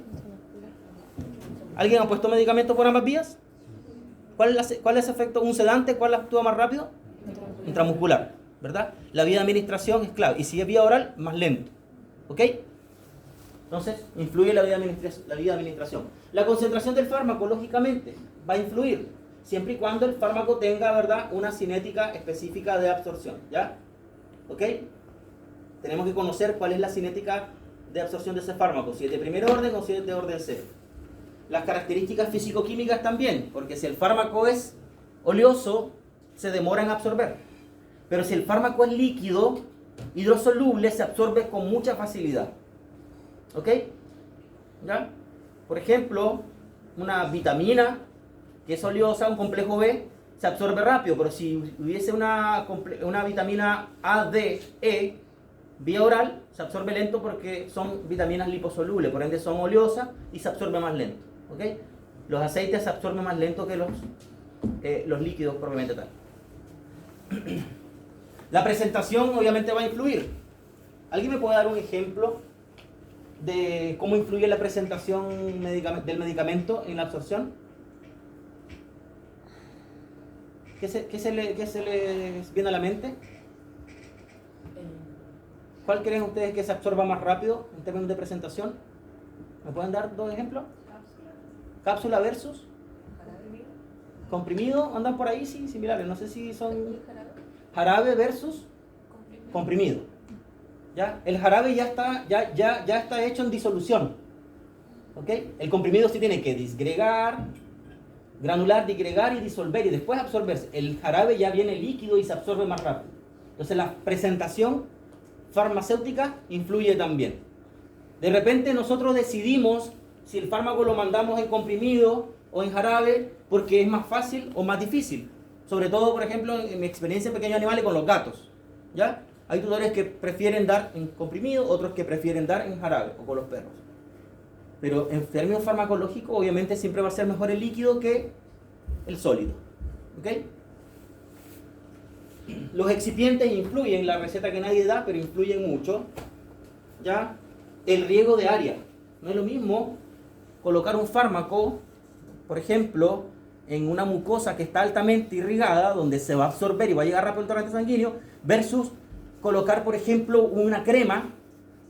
¿Alguien ha puesto medicamento por ambas vías? ¿Cuál es el efecto? ¿Un sedante? ¿Cuál actúa más rápido? Intramuscular, ¿verdad? La vía de administración es clave. Y si es vía oral, más lento. ¿Ok? Entonces, influye la vía de administración. La concentración del fármaco, lógicamente, va a influir, siempre y cuando el fármaco tenga, ¿verdad?, una cinética específica de absorción. ¿Ya? ¿Ok? Tenemos que conocer cuál es la cinética de absorción de ese fármaco, si es de primer orden o si es de orden cero. Las características físico-químicas también, porque si el fármaco es oleoso, se demora en absorber. Pero si el fármaco es líquido, hidrosoluble, se absorbe con mucha facilidad. ¿Ok? ¿Ya? Por ejemplo, una vitamina que es oleosa, un complejo B, se absorbe rápido, pero si hubiese una vitamina A, D, E, vía oral, se absorbe lento porque son vitaminas liposolubles, por ende son oleosas y se absorbe más lento. ¿Ok? Los aceites se absorben más lento que los líquidos propiamente tal. La presentación obviamente va a influir. ¿Alguien me puede dar un ejemplo de cómo influye la presentación del medicamento en la absorción? ¿Qué se les viene a la mente? ¿Cuál creen ustedes que se absorba más rápido en términos de presentación? ¿Me pueden dar dos ejemplos? Cápsula versus comprimido. Andan por ahí, sí, similares. No sé si son jarabe versus comprimido. ¿Ya? El jarabe ya está hecho en disolución. ¿Ok? El comprimido sí tiene que disgregar, granular, disgregar y disolver y después absorberse. El jarabe ya viene líquido y se absorbe más rápido. Entonces la presentación farmacéutica influye también. De repente nosotros decidimos si el fármaco lo mandamos en comprimido o en jarabe porque es más fácil o más difícil. Sobre todo, por ejemplo, en mi experiencia en pequeños animales con los gatos. ¿Ya? Hay tutores que prefieren dar en comprimido, otros que prefieren dar en jarabe o con los perros. Pero en términos farmacológicos, obviamente siempre va a ser mejor el líquido que el sólido. ¿Ok? Los excipientes influyen en la receta que nadie da, pero influyen mucho. ¿Ya? El riego de área. No es lo mismo colocar un fármaco, por ejemplo, en una mucosa que está altamente irrigada, donde se va a absorber y va a llegar rápido al torrente sanguíneo, versus colocar, por ejemplo, una crema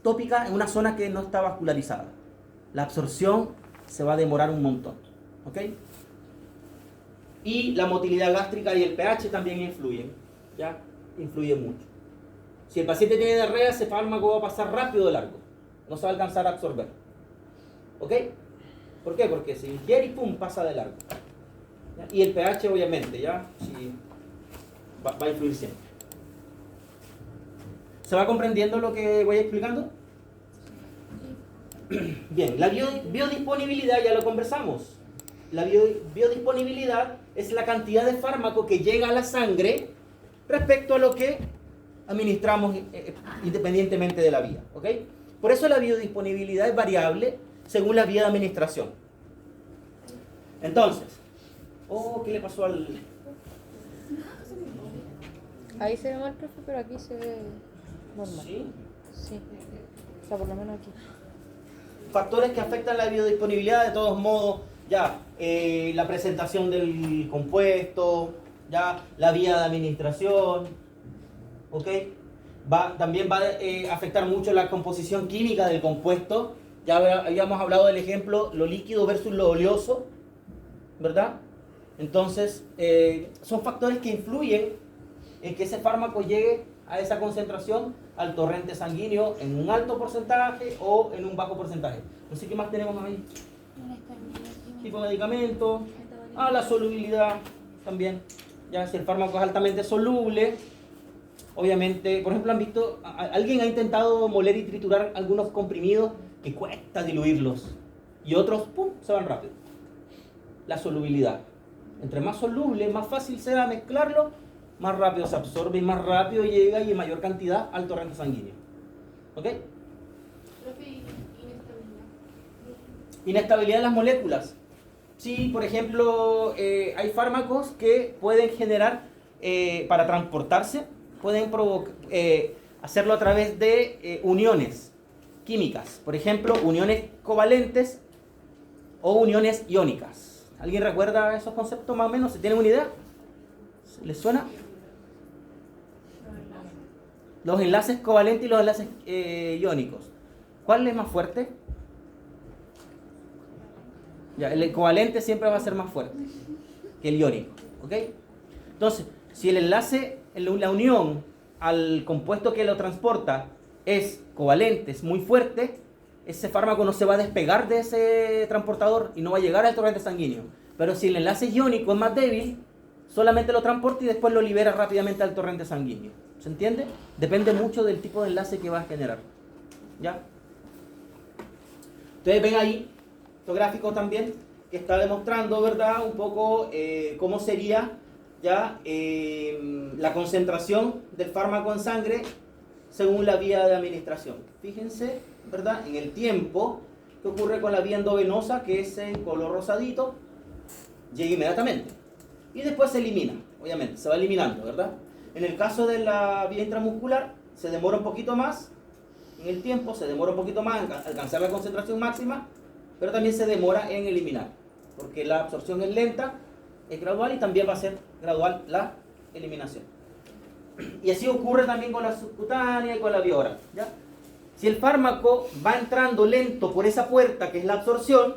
tópica en una zona que no está vascularizada. La absorción se va a demorar un montón. ¿Ok? Y la motilidad gástrica y el pH también influyen. ¿Ya? Influyen mucho. Si el paciente tiene diarrea, ese fármaco va a pasar rápido de largo. No se va a alcanzar a absorber. ¿Ok? ¿Por qué? Porque se ingiere y pum, pasa de largo. ¿Ya? Y el pH obviamente, ¿ya? Sí, va a influir siempre. ¿Se va comprendiendo lo que voy explicando? Bien, la biodisponibilidad ya lo conversamos. La biodisponibilidad es la cantidad de fármaco que llega a la sangre respecto a lo que administramos independientemente de la vía. ¿Ok? Por eso la biodisponibilidad es variable según la vía de administración. Entonces, ¿qué le pasó al...?
Ahí se ve mal, profe, pero aquí se ve normal.
¿Sí?
Sí. O sea, por lo menos aquí.
Factores que afectan la biodisponibilidad, de todos modos, ya, la presentación del compuesto, ya, la vía de administración, ¿ok? También va a afectar mucho la composición química del compuesto. Ya habíamos hablado del ejemplo, lo líquido versus lo oleoso, ¿verdad? Entonces, son factores que influyen en que ese fármaco llegue a esa concentración al torrente sanguíneo en un alto porcentaje o en un bajo porcentaje. No sé qué más tenemos ahí. Tipo de medicamento, la solubilidad también. Ya si el fármaco es altamente soluble, obviamente, por ejemplo, han visto, alguien ha intentado moler y triturar algunos comprimidos que cuesta diluirlos y otros, ¡pum!, se van rápido. La solubilidad. Entre más soluble, más fácil será mezclarlo, más rápido se absorbe y más rápido llega y en mayor cantidad al torrente sanguíneo. ¿Ok?
Profe, inestabilidad.
Inestabilidad de las moléculas. Sí, por ejemplo, hay fármacos que pueden generar, para transportarse, pueden hacerlo a través de uniones químicas. Por ejemplo, uniones covalentes o uniones iónicas. ¿Alguien recuerda esos conceptos más o menos? ¿Se tienen una idea? ¿Les suena? Los enlaces covalentes y los enlaces iónicos. ¿Cuál es más fuerte? Ya, el covalente siempre va a ser más fuerte que el iónico. ¿Ok? Entonces, si el enlace, la unión al compuesto que lo transporta es covalente, es muy fuerte, ese fármaco no se va a despegar de ese transportador y no va a llegar al torrente sanguíneo. Pero si el enlace iónico es más débil, solamente lo transporta y después lo libera rápidamente al torrente sanguíneo. ¿Se entiende? Depende mucho del tipo de enlace que va a generar. ¿Ya? Ustedes ven ahí, estos gráficos también, que está demostrando, ¿verdad?, un poco cómo sería ya la concentración del fármaco en sangre según la vía de administración. Fíjense, ¿verdad?, en el tiempo que ocurre con la vía endovenosa, que es en color rosadito, llega inmediatamente. Y después se elimina, obviamente, se va eliminando, ¿verdad? En el caso de la vía intramuscular, se demora un poquito más en el tiempo, se demora un poquito más en alcanzar la concentración máxima, pero también se demora en eliminar, porque la absorción es lenta, es gradual y también va a ser gradual la eliminación. Y así ocurre también con la subcutánea y con la vía oral, ¿ya? Si el fármaco va entrando lento por esa puerta que es la absorción,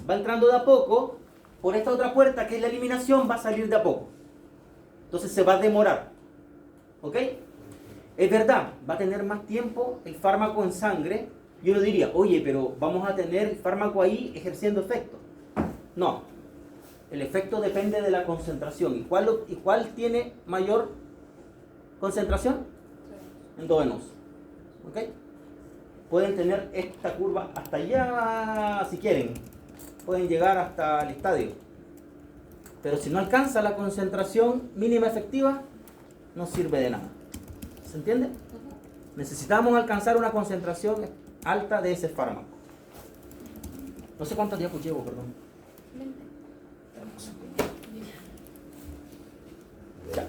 va entrando de a poco, por esta otra puerta que es la eliminación va a salir de a poco. Entonces se va a demorar. ¿Ok? Es verdad, va a tener más tiempo el fármaco en sangre. Y uno diría, oye, pero vamos a tener el fármaco ahí ejerciendo efecto. No. El efecto depende de la concentración. ¿Y cuál tiene mayor concentración? Endovenoso. ¿Ok? Pueden tener esta curva hasta allá si quieren. Pueden llegar hasta el estadio. Pero si no alcanza la concentración mínima efectiva, no sirve de nada. ¿Se entiende? Necesitamos alcanzar una concentración alta de ese fármaco. No sé cuántos días llevo, perdón.
20.
Ya.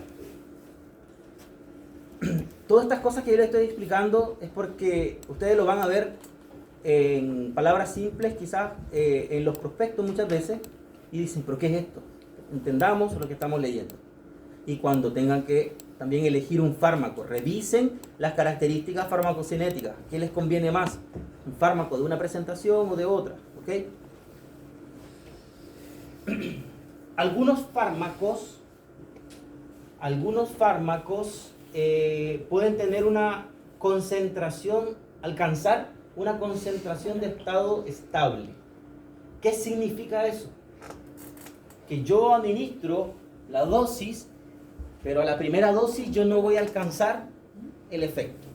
Todas estas cosas que yo les estoy explicando es porque ustedes lo van a ver en palabras simples, quizás en los prospectos muchas veces, y dicen, ¿pero qué es esto? Entendamos lo que estamos leyendo. Y cuando tengan que también elegir un fármaco, revisen las características farmacocinéticas. ¿Qué les conviene más? ¿Un fármaco de una presentación o de otra? ¿Ok? Algunos fármacos pueden tener una concentración, alcanzar una concentración de estado estable. ¿Qué significa eso? Que yo administro la dosis, pero a la primera dosis yo no voy a alcanzar el efecto.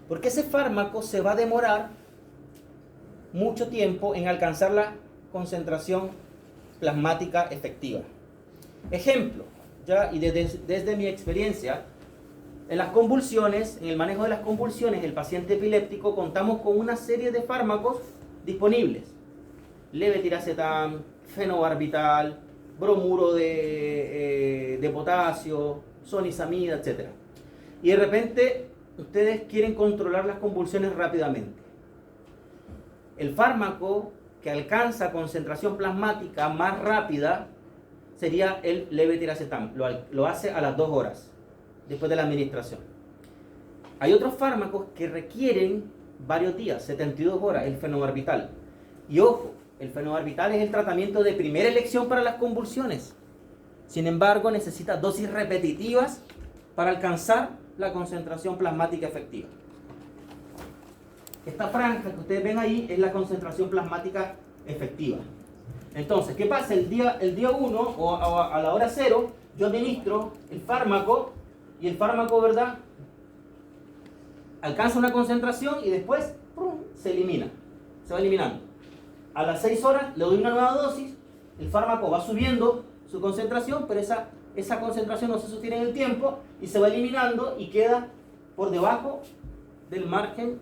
Porque ese fármaco se va a demorar mucho tiempo en alcanzar la concentración plasmática efectiva. Ejemplo, ya, y desde mi experiencia, en las convulsiones, en el manejo de las convulsiones, el paciente epiléptico, contamos con una serie de fármacos disponibles. Levetiracetam, fenobarbital, bromuro de potasio, sonisamida, etc. Y de repente ustedes quieren controlar las convulsiones rápidamente. El fármaco que alcanza concentración plasmática más rápida sería el levetiracetam. Lo hace a las 2 horas después de la administración. Hay otros fármacos que requieren varios días, 72 horas, el fenobarbital. Y ojo, el fenobarbital es el tratamiento de primera elección para las convulsiones. Sin embargo, necesita dosis repetitivas para alcanzar la concentración plasmática efectiva. Esta franja que ustedes ven ahí es la concentración plasmática efectiva. Entonces, ¿qué pasa? El día 1 o a la hora 0, yo administro el fármaco y el fármaco, ¿verdad?, alcanza una concentración y después ¡prum!, se elimina, se va eliminando. A las 6 horas le doy una nueva dosis, el fármaco va subiendo su concentración, pero esa concentración no se sostiene en el tiempo y se va eliminando y queda por debajo del margen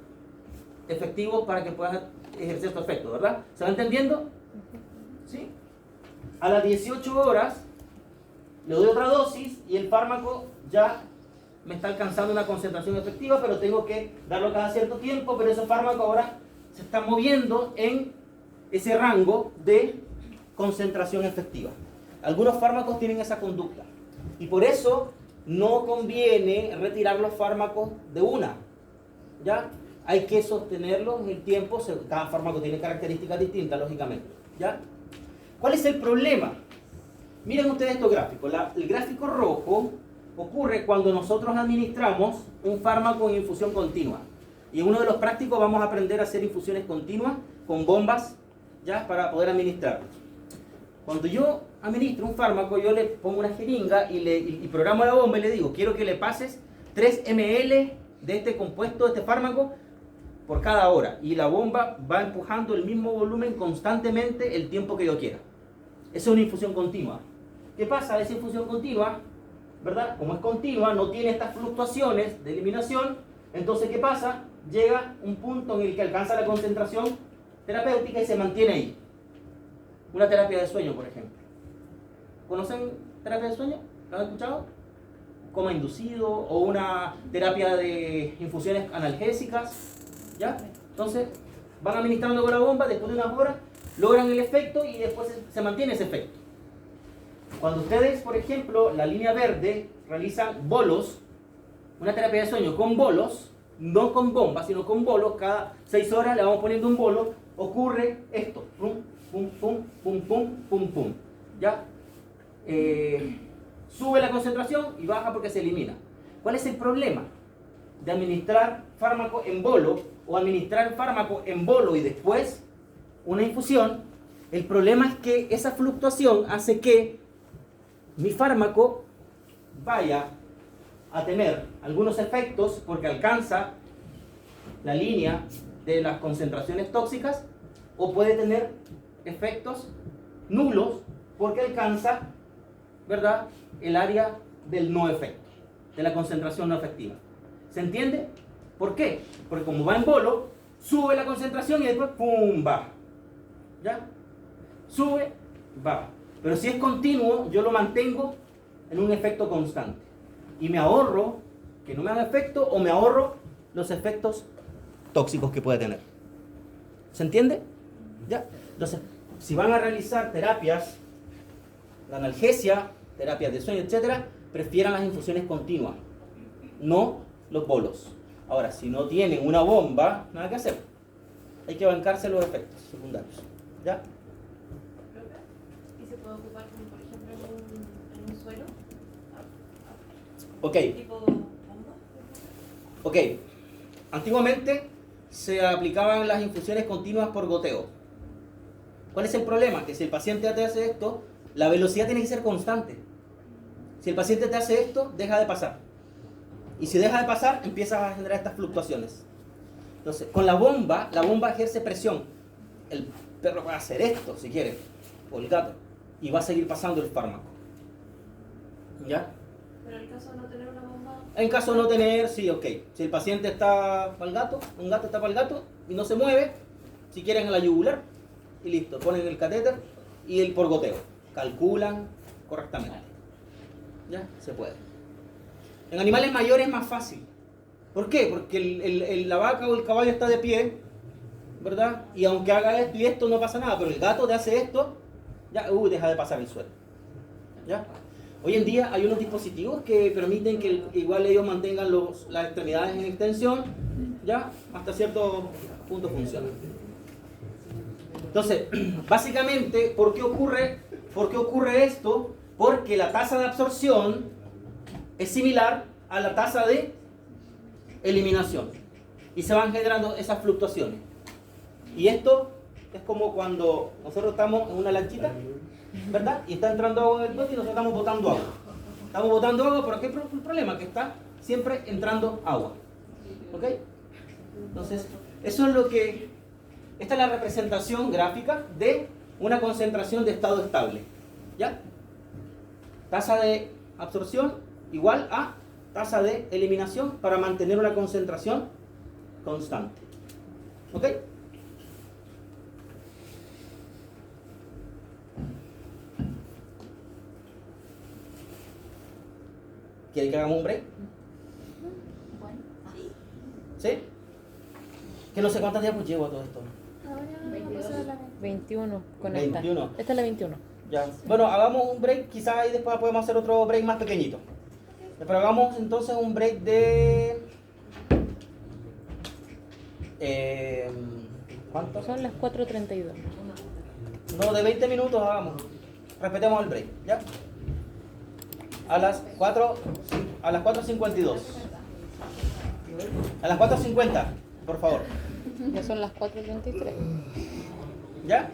efectivo para que pueda ejercer su efecto, ¿verdad? ¿Se va entendiendo? ¿Sí? A las 18 horas le doy otra dosis y el fármaco ya me está alcanzando una concentración efectiva, pero tengo que darlo cada cierto tiempo, pero ese fármaco ahora se está moviendo en ese rango de concentración efectiva. Algunos fármacos tienen esa conducta y por eso no conviene retirar los fármacos de una, ¿ya? Hay que sostenerlos en el tiempo, cada fármaco tiene características distintas, lógicamente, ¿ya? ¿Cuál es el problema? Miren ustedes estos gráficos. El gráfico rojo ocurre cuando nosotros administramos un fármaco en infusión continua. Y en uno de los prácticos vamos a aprender a hacer infusiones continuas con bombas, ¿ya?, para poder administrarlos. Cuando yo administro un fármaco, yo le pongo una jeringa y programo la bomba y le digo, quiero que le pases 3 ml de este compuesto, de este fármaco, por cada hora. Y la bomba va empujando el mismo volumen constantemente el tiempo que yo quiera. Esa es una infusión continua. ¿Qué pasa? Esa infusión continua, ¿verdad? Como es continua, no tiene estas fluctuaciones de eliminación. Entonces, ¿qué pasa? Llega un punto en el que alcanza la concentración terapéutica y se mantiene ahí. Una terapia de sueño, por ejemplo. ¿Conocen terapia de sueño? ¿La han escuchado? Coma inducido o una terapia de infusiones analgésicas, ¿ya? Entonces, van administrando con la bomba, después de unas horas, logran el efecto y después se mantiene ese efecto. Cuando ustedes, por ejemplo, la línea verde, realizan bolos, una terapia de sueño con bolos, no con bombas, sino con bolos, cada 6 horas le vamos poniendo un bolo, ocurre esto, pum, pum, pum, pum, pum, pum, pum, ¿ya? Sube la concentración y baja porque se elimina. ¿Cuál es el problema de administrar fármaco en bolo o administrar fármaco en bolo y después una infusión? El problema es que esa fluctuación hace que mi fármaco vaya a tener algunos efectos porque alcanza la línea de las concentraciones tóxicas, o puede tener efectos nulos porque alcanza, ¿verdad?, el área del no efecto, de la concentración no efectiva. ¿Se entiende? ¿Por qué? Porque como va en bolo, sube la concentración y después ¡pum!, baja. ¿Ya? Sube, baja. Pero si es continuo, yo lo mantengo en un efecto constante. Y me ahorro que no me haga efecto, o me ahorro los efectos tóxicos que puede tener. ¿Se entiende? ¿Ya? Entonces, si van a realizar terapias, la analgesia, terapias de sueño, etc., prefieran las infusiones continuas, no los bolos. Ahora, si no tienen una bomba, nada que hacer. Hay que bancarse los efectos secundarios. ¿Ya?
¿Y se puede ocupar, como por ejemplo, en un suero?
Ok.
¿Tipo bomba?
Ok. Antiguamente se aplicaban las infusiones continuas por goteo. ¿Cuál es el problema? Que si el paciente te hace esto, la velocidad tiene que ser constante. Si el paciente te hace esto, deja de pasar. Y si deja de pasar, empiezas a generar estas fluctuaciones. Entonces, con la bomba ejerce presión. El perro puede hacer esto, si quiere, o el gato, y va a seguir pasando el fármaco. ¿Ya?
Pero en el caso de no tener una bomba...
En caso de no tener, sí, ok. Si el paciente está para el gato, un gato está para el gato, y no se mueve, si quieren a la yugular, y listo, ponen el catéter y el por goteo. Calculan correctamente. ¿Ya? Se puede. En animales mayores es más fácil. ¿Por qué? Porque la vaca o el caballo está de pie, ¿verdad? Y aunque haga esto y esto no pasa nada, pero el gato te hace esto, ya, deja de pasar el suelo. ¿Ya? Hoy en día hay unos dispositivos que permiten que igual ellos mantengan las extremidades en extensión, ¿ya? Hasta cierto punto funciona. Entonces, básicamente, ¿por qué ocurre esto? Porque la tasa de absorción es similar a la tasa de eliminación. Y se van generando esas fluctuaciones. Y esto es como cuando nosotros estamos en una lanchita, ¿verdad? Y está entrando agua en el bote y nosotros estamos botando agua. Estamos botando agua, pero ¿qué el problema? Que está siempre entrando agua. ¿Ok? Entonces, eso es lo que... Esta es la representación gráfica de una concentración de estado estable. ¿Ya? Tasa de absorción igual a tasa de eliminación para mantener una concentración constante. ¿Ok? ¿Quieren que hagamos un break?
Bueno,
¿Sí? Que no sé cuántas días pues llevo a todo esto.
ahora vamos a la
21 con
21.
esta. Esta es la 21.
Ya. Bueno, hagamos un break, quizás ahí después podemos hacer otro break más pequeñito. Pero hagamos entonces un break de... ¿cuánto?
Son las 4:32.
No, de 20 minutos hagamos. Respetemos el break, ¿ya? A las 4:52. A las 4:50, por favor.
Ya son las 4:33.
¿Ya?